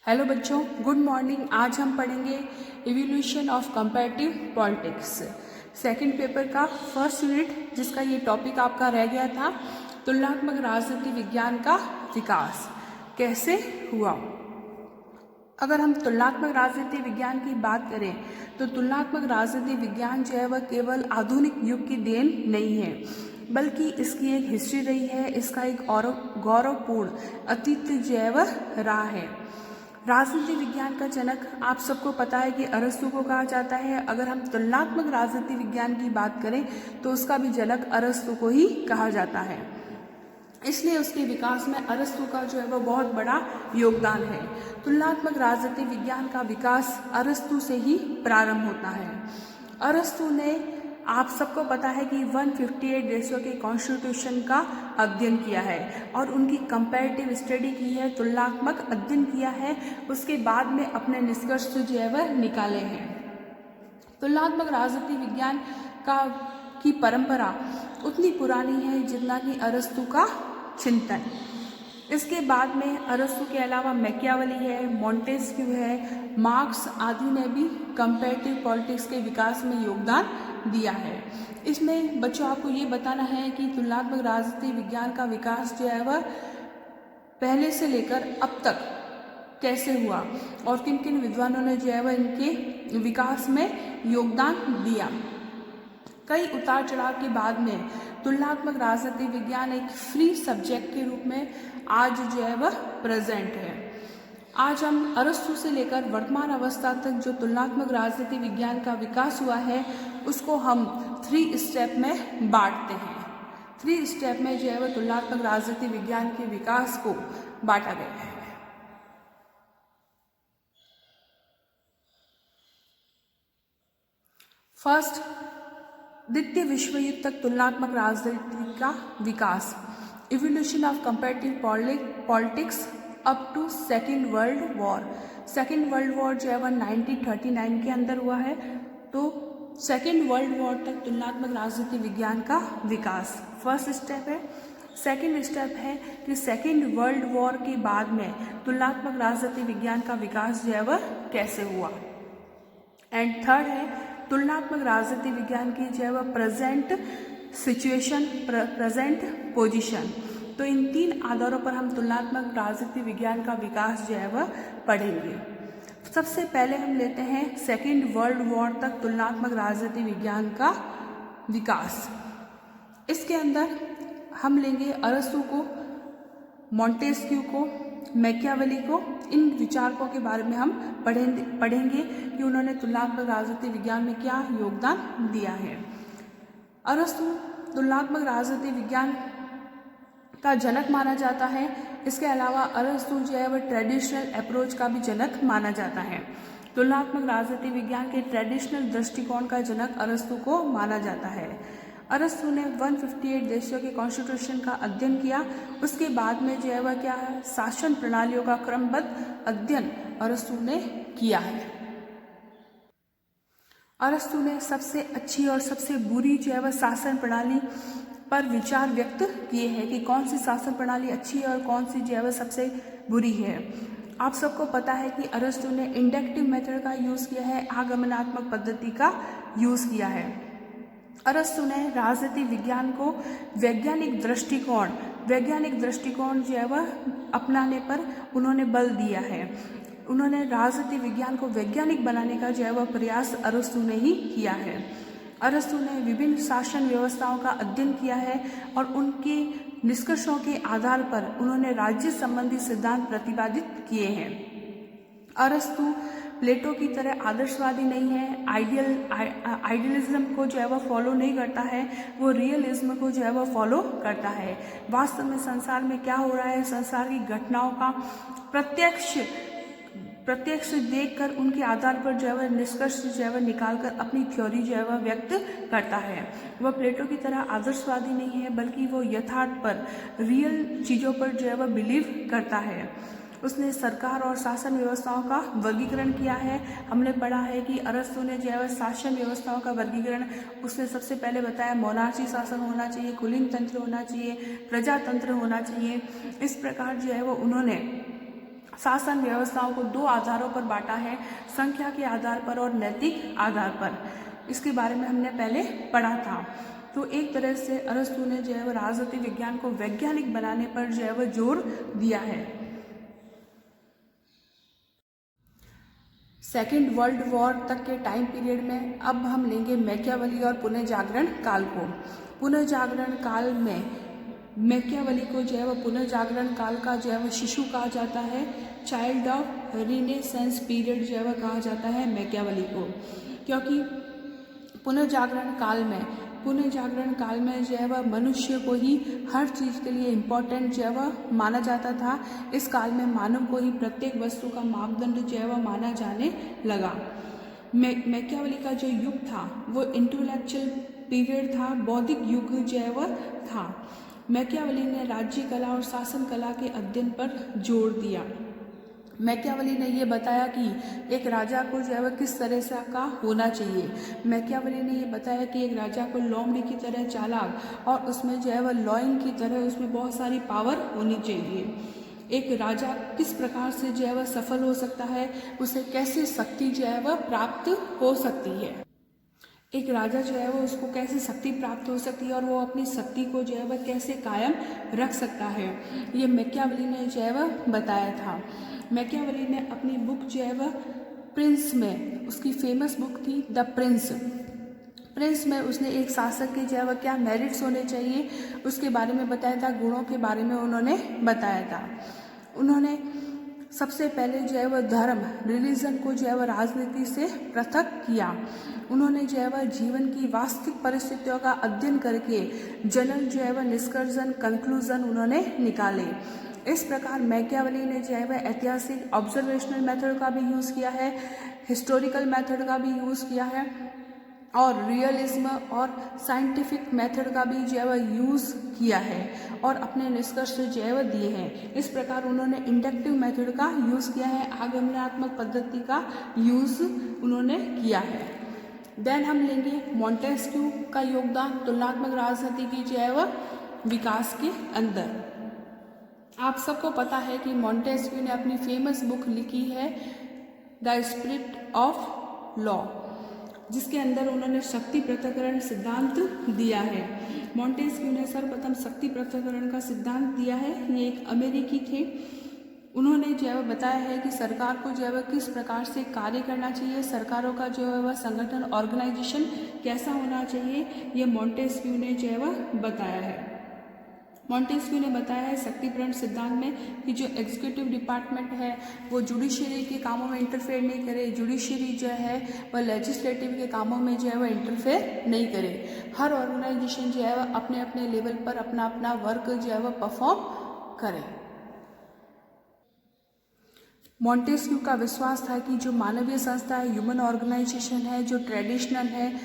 Hello बच्चों, good morning. आज हम पढ़ेंगे evolution of comparative politics, second paper का फर्स्ट यूनिट, जिसका ये टॉपिक आपका रह गया था, तुलनात्मक राजनीति विज्ञान का विकास कैसे हुआ। अगर हम तुलनात्मक राजनीति विज्ञान की बात करें तो तुलनात्मक राजनीति विज्ञान जो है वह केवल आधुनिक युग की देन नहीं है, बल्कि इसकी एक हिस्ट्री रही है। इसका एक और गौरवपूर्ण अतीत जो है वह रहा है। राजनीति विज्ञान का जनक आप सबको पता है कि अरस्तु को कहा जाता है। अगर हम तुलनात्मक राजनीति विज्ञान की बात करें तो उसका भी जनक अरस्तु को ही कहा जाता है। इसलिए उसके विकास में अरस्तु का जो है वह बहुत बड़ा योगदान है। तुलनात्मक राजनीति विज्ञान का विकास अरस्तु से ही प्रारंभ होता है। अरस्तु ने, आप सबको पता है कि 158 देशों के कॉन्स्टिट्यूशन का अध्ययन किया है और उनकी कंपैरेटिव स्टडी की है, तुलनात्मक अध्ययन किया है। उसके बाद में अपने निष्कर्ष जो है वह निकाले हैं। तुलनात्मक राजनीति विज्ञान की परंपरा उतनी पुरानी है जितना कि अरस्तु का चिंतन। इसके बाद में अरस्तु के अलावा मैकियावेली है, मॉन्टेस्क्यू है, मार्क्स आदि ने भी कंपैरेटिव पॉलिटिक्स के विकास में योगदान दिया है। इसमें बच्चों आपको ये बताना है कि तुलनात्मक राजनीति विज्ञान का विकास जो है वह पहले से लेकर अब तक कैसे हुआ और किन किन विद्वानों ने जो है वह इनके विकास में योगदान दिया। कई उतार चढ़ाव के बाद में तुलनात्मक राजनीति विज्ञान एक फ्री सब्जेक्ट के रूप में आज जो है वह प्रेजेंट है। आज हम अरस्तु से लेकर वर्तमान अवस्था तक जो तुलनात्मक राजनीति विज्ञान का विकास हुआ है उसको हम 3 स्टेप में बांटते हैं। 3 स्टेप में जो है वह तुलनात्मक राजनीति विज्ञान के विकास को बांटा गया है। फर्स्ट, द्वितीय विश्व युद्ध तक तुलनात्मक राजनीति का विकास, evolution of comparative politics up to second world war. Second world war जो है वह 1939 के अंदर हुआ है। तो सेकेंड वर्ल्ड वॉर तक तुलनात्मक राजनीति विज्ञान का विकास फर्स्ट स्टेप है। सेकेंड स्टेप है कि सेकेंड वर्ल्ड वॉर के बाद में तुलनात्मक राजनीति विज्ञान का विकास जो है वह कैसे हुआ। एंड थर्ड है तुलनात्मक राजनीति विज्ञान की जो है वह प्रेजेंट सिचुएशन, प्रेजेंट पोजीशन। तो इन 3 आधारों पर हम तुलनात्मक राजनीति विज्ञान का विकास जो है वह पढ़ेंगे। सबसे पहले हम लेते हैं सेकेंड वर्ल्ड वॉर तक तुलनात्मक राजनीति विज्ञान का विकास। इसके अंदर हम लेंगे अरस्तु को, मॉन्टेस्क्यू को, मैकियावेली को। इन विचारकों के बारे में हम पढ़ेंगे कि उन्होंने तुलनात्मक राजनीति विज्ञान में क्या योगदान दिया है। अरस्तु तुलनात्मक राजनीति विज्ञान का जनक माना जाता है। इसके अलावा अरस्तु जो है वह ट्रेडिशनल अप्रोच का भी जनक माना जाता है। तुलनात्मक राजनीति विज्ञान के ट्रेडिशनल दृष्टिकोण का जनक अरस्तु को माना जाता है। अरस्तु ने 158 देशों के कॉन्स्टिट्यूशन का अध्ययन किया। उसके बाद में जो है वह क्या है, शासन प्रणालियों का क्रमबद्ध अध्ययन अरस्तु ने किया है। अरस्तु ने सबसे अच्छी और सबसे बुरी जो है वह शासन प्रणाली पर विचार व्यक्त किए हैं कि कौन सी शासन प्रणाली अच्छी है और कौन सी जो है वह सबसे बुरी है। आप सबको पता है कि अरस्तु ने इंडक्टिव मेथड का यूज़ किया है, आगमनात्मक पद्धति का यूज़ किया है। अरस्तु ने राजनीति विज्ञान को वैज्ञानिक दृष्टिकोण जो है वह अपनाने पर उन्होंने बल दिया है। उन्होंने राजनीति विज्ञान को वैज्ञानिक बनाने का जो है वह प्रयास अरस्तु ने ही किया है। अरस्तु ने विभिन्न शासन व्यवस्थाओं का अध्ययन किया है और उनके निष्कर्षों के आधार पर उन्होंने राज्य संबंधी सिद्धांत प्रतिपादित किए हैं। अरस्तु प्लेटो की तरह आदर्शवादी नहीं है, आइडियलिज्म को जो है वह फॉलो नहीं करता है, वो रियलिज्म को जो है वह फॉलो करता है। वास्तव में संसार में क्या हो रहा है, संसार की घटनाओं का प्रत्यक्ष देखकर उनके आधार पर जो है वह निष्कर्ष जो है वह निकालकर अपनी थ्योरी जो है वह व्यक्त करता है। वह प्लेटो की तरह आदर्शवादी नहीं है, बल्कि वो यथार्थ पर, रियल चीज़ों पर जो है वह बिलीव करता है। उसने सरकार और शासन व्यवस्थाओं का वर्गीकरण किया है। हमने पढ़ा है कि अरस्तु ने जो है वह शासन व्यवस्थाओं का वर्गीकरण, उसने सबसे पहले बताया मोनार्ची शासन होना चाहिए, कुलीन तंत्र होना चाहिए, प्रजातंत्र होना चाहिए। इस प्रकार जो है वो उन्होंने शासन व्यवस्थाओं को दो आधारों पर बांटा है, संख्या के आधार पर और नैतिक आधार पर। इसके बारे में हमने पहले पढ़ा था। तो एक तरह से अरस्तु ने जो है वह राजनीति विज्ञान को वैज्ञानिक बनाने पर जो है वह जोर दिया है। सेकेंड वर्ल्ड वॉर तक के टाइम पीरियड में अब हम लेंगे मैकियावेली और पुनः जागरण काल को। पुनः जागरण काल में मैकियावेली को जो है वह पुनः जागरण काल का जो है वह शिशु कहा जाता है, चाइल्ड ऑफ रिनेसेंस पीरियड जो है वह कहा जाता है मैकियावेली को, क्योंकि पुनः जागरण काल में जो है वह मनुष्य को ही हर चीज़ के लिए इम्पोर्टेंट जो है वह माना जाता था। इस काल में मानव को ही प्रत्येक वस्तु का मापदंड जो है वह माना जाने लगा। मैकियावेली का जो युग था वो इंटेलेक्चुअल पीरियड था, बौद्धिक युग जो है वह था। मैकियावेली ने राज्य कला और शासन कला के अध्ययन पर जोर दिया। मैकियावेली ने ये बताया कि एक राजा को जो है वह किस तरह से का होना चाहिए। मैकियावेली ने ये बताया कि एक राजा को लोमड़ी की तरह चालाक और उसमें जो है वह लॉयन की तरह उसमें बहुत सारी पावर होनी चाहिए। एक राजा किस प्रकार से जो है वह सफल हो सकता है, उसे कैसे शक्ति जो है वह प्राप्त हो सकती है। एक राजा जो है वो उसको कैसे शक्ति प्राप्त हो सकती है और वो अपनी शक्ति को जो है वह कैसे कायम रख सकता है, ये मैकियावेली ने जो है वह बताया था। मैकियावेली ने अपनी बुक जो है वह प्रिंस में, उसकी फेमस बुक थी द प्रिंस में उसने एक शासक के जो है वह क्या मेरिट्स होने चाहिए उसके बारे में बताया था, गुणों के बारे में उन्होंने बताया था। उन्होंने सबसे पहले जो है वह धर्म, रिलीजन को जो है वह राजनीति से पृथक किया। उन्होंने जो है वह जीवन की वास्तविक परिस्थितियों का अध्ययन करके जनरल जो है वह निष्कर्षण, कंक्लूजन उन्होंने निकाले। इस प्रकार मैकियावेली ने जो है वह ऐतिहासिक ऑब्जर्वेशनल मेथड का भी यूज़ किया है, हिस्टोरिकल मेथड का भी यूज़ किया है और रियलिज्म और साइंटिफिक मेथड का भी जो है वह यूज़ किया है और अपने निष्कर्ष जो है वह दिए हैं। इस प्रकार उन्होंने इंडक्टिव मेथड का यूज़ किया है, आगमनात्मक पद्धति का यूज़ उन्होंने किया है। देन हम लेंगे मॉन्टेस्क्यू का योगदान तुलनात्मक राजनीति की जो है वह विकास के अंदर। आप सबको पता है कि मॉन्टेस्क्यू ने अपनी फेमस बुक लिखी है द स्पिरिट ऑफ लॉ, जिसके अंदर उन्होंने शक्ति पृथक्करण सिद्धांत दिया है। मॉन्टेस्क्यू ने सर्वप्रथम शक्ति पृथक्करण का सिद्धांत दिया है। ये एक अमेरिकी थे। उन्होंने जो है वह बताया है कि सरकार को जो है वह किस प्रकार से कार्य करना चाहिए, सरकारों का जो है वह संगठन, ऑर्गेनाइजेशन कैसा होना चाहिए, ये मॉन्टेस्क्यू ने जो है वह बताया है। मॉन्टेस्क्यू ने बताया है शक्तिपरण सिद्धांत में कि जो एग्जीक्यूटिव डिपार्टमेंट है वो जुडिशरी के कामों में इंटरफेयर नहीं करे, जुडिशरी जो है वह लेजिस्लेटिव के कामों में जो है वह इंटरफेयर नहीं करे। हर ऑर्गेनाइजेशन जो है वह अपने अपने लेवल पर अपना अपना वर्क जो है वह परफॉर्म करे। मॉन्टेस्क्यू का विश्वास था कि जो मानवीय संस्था है, ह्यूमन ऑर्गेनाइजेशन है, जो ट्रेडिशनल है,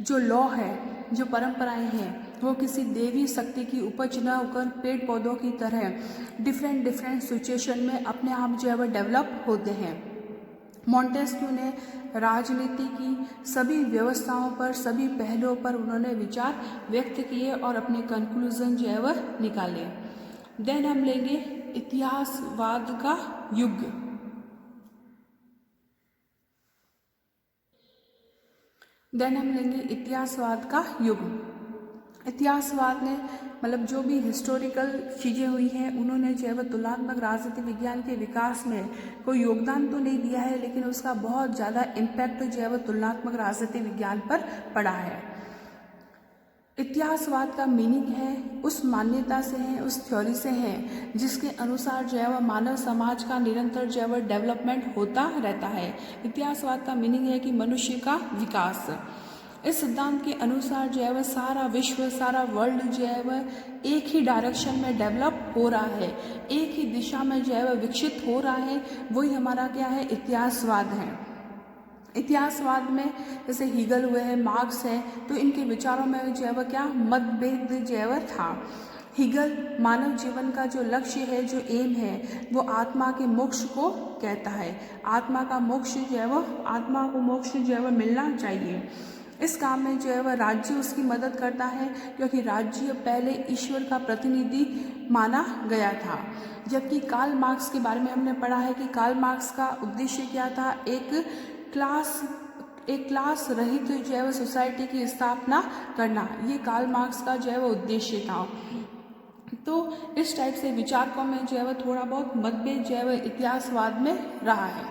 जो लॉ है, जो परंपराएं हैं, वो किसी देवी शक्ति की उपज न होकर पेड़ पौधों की तरह डिफरेंट सिचुएशन में अपने आप जो है वह डेवलप होते हैं। मॉन्टेस्क्यू ने राजनीति की सभी व्यवस्थाओं पर, सभी पहलुओं पर उन्होंने विचार व्यक्त किए और अपने कंक्लूजन जो है वह निकाले। देन हम लेंगे इतिहासवाद का युग। इतिहासवाद का युग। इतिहासवाद ने मतलब जो भी हिस्टोरिकल चीज़ें हुई हैं उन्होंने जो है वह तुलनात्मक राजनीति विज्ञान के विकास में कोई योगदान तो नहीं दिया है, लेकिन उसका बहुत ज़्यादा इम्पैक्ट जो है वह तुलनात्मक राजनीति विज्ञान पर पड़ा है। इतिहासवाद का मीनिंग है उस मान्यता से है, उस थ्योरी से है जिसके अनुसार जो है वह मानव समाज का निरंतर जो है वह डेवलपमेंट होता रहता है। इतिहासवाद का मीनिंग है कि मनुष्य का विकास। इस सिद्धांत के अनुसार जो है वह सारा विश्व, सारा वर्ल्ड जो है वह एक ही डायरेक्शन में डेवलप हो रहा है, एक ही दिशा में जो है वह विकसित हो रहा है। वही हमारा क्या है, इतिहासवाद है। इतिहासवाद में जैसे हीगल हुए हैं, मार्क्स है, तो इनके विचारों में जो है वह क्या मतभेद जो है वह था। हीगल मानव जीवन का जो लक्ष्य है, जो एम है, वो आत्मा के मोक्ष को कहता है। आत्मा का मोक्ष जो है वो, आत्मा को मोक्ष जो है वह मिलना चाहिए। इस काम में जो है वह राज्य उसकी मदद करता है, क्योंकि राज्य पहले ईश्वर का प्रतिनिधि माना गया था। जबकि कार्ल मार्क्स के बारे में हमने पढ़ा है कि कार्ल मार्क्स का उद्देश्य क्या था, एक क्लास रहित जो है वह सोसाइटी की स्थापना करना, ये कार्ल मार्क्स का जो है वह उद्देश्य था। तो इस टाइप से विचारकों में जो है वह थोड़ा बहुत मतभेद जो है वह इतिहासवाद में रहा है।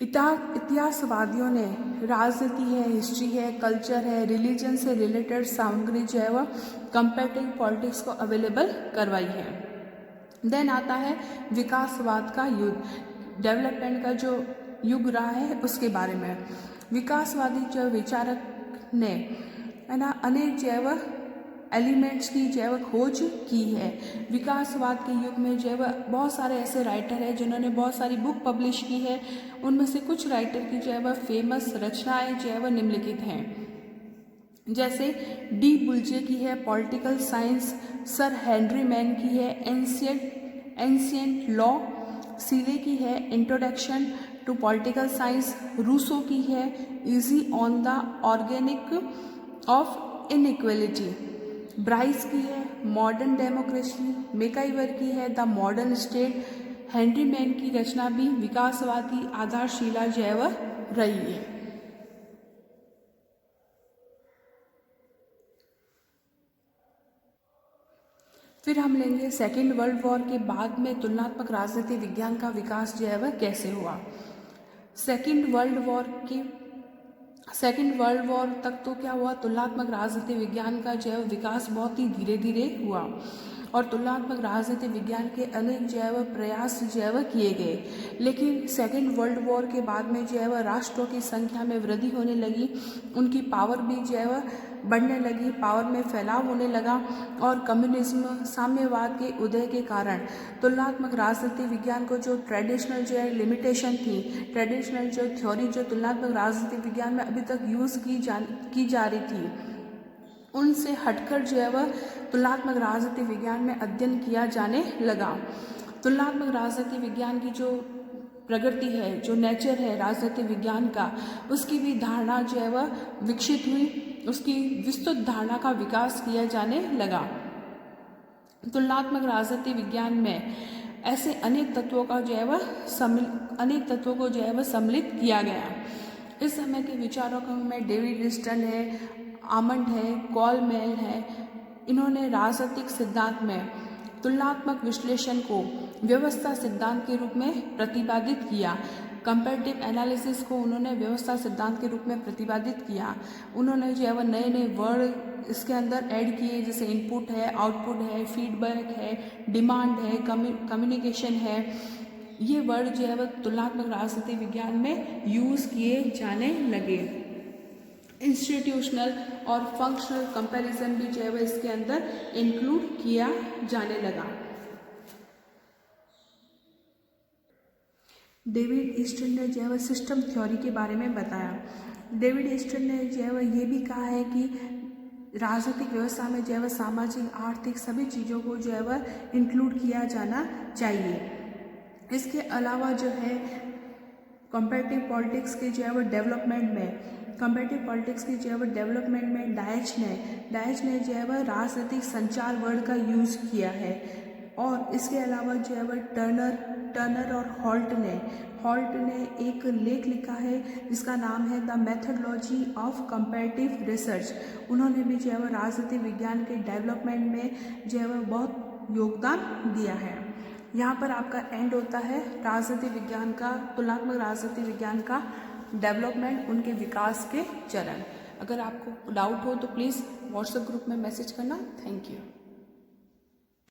इतिहासवादियों ने राजनीति है, हिस्ट्री है, कल्चर है, रिलीजन से रिलेटेड सामग्री जो है वह कंपैरेटिव पॉलिटिक्स को अवेलेबल करवाई है। देन आता है विकासवाद का युग, डेवलपमेंट का जो युग रहा है उसके बारे में। विकासवादी जो विचारक ने है ना अनेक जो है वह एलिमेंट्स की जो है वह खोज की है। विकासवाद के युग में जो है वह बहुत सारे ऐसे राइटर हैं जिन्होंने बहुत सारी बुक पब्लिश की है। उनमें से कुछ राइटर की जो है वह फेमस रचनाएं जो है वह निम्नलिखित हैं, जैसे डी बुल्जे की है political science, sir Henry Maine की है एंशिएंट लॉ, सीले की है introduction to political science, Rousseau की है essay on the organic of inequality, Bryce की है मॉडर्न डेमोक्रेसी, मेकाइवर की है the modern state. Henry Maine की रचना भी विकासवाद की आधारशिला जो है वह रही है। फिर हम लेंगे सेकेंड वर्ल्ड वॉर के बाद में तुलनात्मक राजनीति विज्ञान का विकास जो है वह कैसे हुआ। सेकेंड वर्ल्ड वॉर तक तो क्या हुआ, तुलनात्मक राजनीति विज्ञान का जो है विकास बहुत ही धीरे धीरे हुआ और तुलनात्मक राजनीति विज्ञान के अनेक जो है वह प्रयास जो है वह किए गए। लेकिन सेकेंड वर्ल्ड वॉर के बाद में जो है वह राष्ट्रों की संख्या में वृद्धि होने लगी, उनकी पावर भी जो है वह बढ़ने लगी, पावर में फैलाव होने लगा और कम्युनिज्म साम्यवाद के उदय के कारण तुलनात्मक राजनीति विज्ञान को जो ट्रेडिशनल जो है लिमिटेशन थी, ट्रेडिशनल जो थ्योरी जो तुलनात्मक राजनीति विज्ञान में अभी तक यूज़ की जा रही थी, उनसे हटकर जो है वह तुलनात्मक राजनीति विज्ञान में अध्ययन किया जाने लगा। तुलनात्मक राजनीति विज्ञान की जो प्रगति है, जो नेचर है राजनीति विज्ञान का, उसकी भी धारणा जो है वह विकसित हुई, उसकी विस्तृत धारणा का विकास किया जाने लगा। तुलनात्मक राजनीति विज्ञान में ऐसे अनेक तत्वों को जो है वह सम्मिलित किया गया। इस समय के विचारकों में डेविड ईस्टन है, आमंड है, कॉलमेल है। इन्होंने राजनीतिक सिद्धांत में तुलनात्मक विश्लेषण को व्यवस्था सिद्धांत के रूप में प्रतिपादित किया। कंपैरेटिव एनालिसिस को उन्होंने व्यवस्था सिद्धांत के रूप में प्रतिपादित किया। उन्होंने जो है वह नए नए वर्ड इसके अंदर ऐड किए, जैसे इनपुट है, आउटपुट है, फीडबैक है, डिमांड है, कम्युनिकेशन है। ये वर्ड जो है वह तुलनात्मक राजनीति विज्ञान में यूज़ किए जाने लगे। इंस्टीट्यूशनल और फंक्शनल कंपैरिजन भी जो है वह इसके अंदर इंक्लूड किया जाने लगा। डेविड ईस्टन ने जो है वह सिस्टम थ्योरी के बारे में बताया। डेविड ईस्टन ने जो है वह ये भी कहा है कि राजनीतिक व्यवस्था में जो है वह सामाजिक, आर्थिक सभी चीज़ों को जो है वह इंक्लूड किया जाना चाहिए। इसके अलावा जो है कंपैरेटिव पॉलिटिक्स के जो है वह डेवलपमेंट में डायच ने जो है वह राजनीतिक संचार वर्ड का यूज़ किया है। और इसके अलावा जो है वह टर्नर और हॉल्ट ने एक लेख लिखा है जिसका नाम है the methodology of comparative research. उन्होंने भी जो है वह राजनीति विज्ञान के डेवलपमेंट में जो है वह बहुत योगदान दिया है। यहाँ पर आपका एंड होता है राजनीति विज्ञान का, तुलनात्मक राजनीति विज्ञान का डेवलपमेंट, उनके विकास के चरण। अगर आपको डाउट हो तो प्लीज़ व्हाट्सएप ग्रुप में मैसेज करना। Thank you.